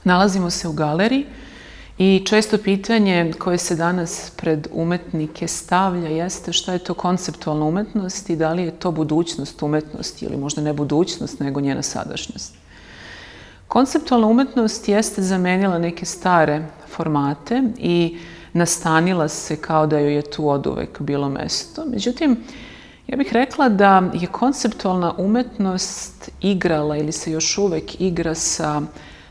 Nalazimo se u galeriji i često pitanje koje se danas pred umetnike stavlja jeste šta je to konceptualna umetnost i da li je to budućnost umetnosti ili možda ne budućnost, nego njena sadašnjost. Konceptualna umetnost jeste zamenila neke stare formate i nastanila se kao da joj je tu oduvek bilo mesto. Međutim, ja bih rekla da je konceptualna umetnost igrala ili se još uvek igra sa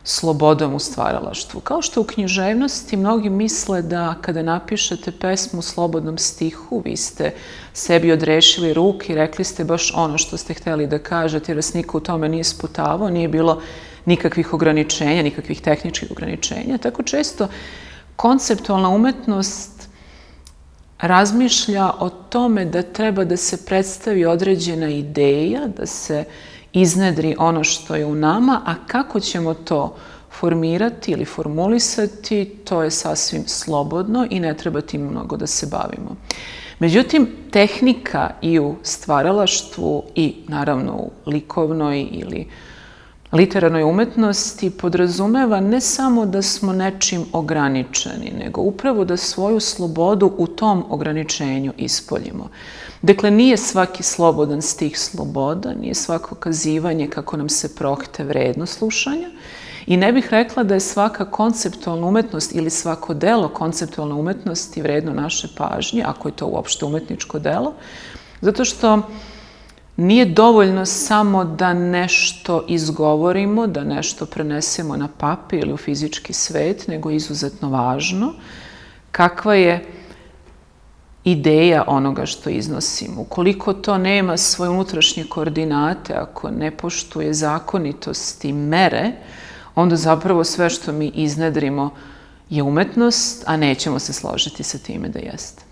slobodom u stvaralaštvu. Kao što u književnosti mnogi misle da kada napišete pesmu u slobodnom stihu, vi ste sebi odrešili ruke i rekli ste baš ono što ste hteli da kažete, jer vas niko u tome nije sputavao, nije bilo nikakvih ograničenja, nikakvih tehničkih ograničenja. Tako često konceptualna umetnost razmišlja o tome da treba da se predstavi određena ideja, da se iznedri ono što je u nama, a kako ćemo to formirati ili formulisati, to je sasvim slobodno i ne treba tim mnogo da se bavimo. Međutim, tehnika i u stvaralaštvu i naravno u likovnoj ili literarnoj umetnosti podrazumeva ne samo da smo nečim ograničeni, nego upravo da svoju slobodu u tom ograničenju ispoljimo. Dakle, nije svaki slobodan stih sloboda, nije svako kazivanje kako nam se prohte vredno slušanja i ne bih rekla da je svaka konceptualna umetnost ili svako delo konceptualne umetnosti vredno naše pažnje, ako je to uopšte umetničko delo, zato što nije dovoljno samo da nešto izgovorimo, da nešto prenesemo na papir ili u fizički svet, nego je izuzetno važno kakva je ideja onoga što iznosimo. Ukoliko to nema svoje unutrašnje koordinate, ako ne poštuje zakonitosti mere, onda zapravo sve što mi iznedrimo je umetnost, a nećemo se složiti sa time da jeste.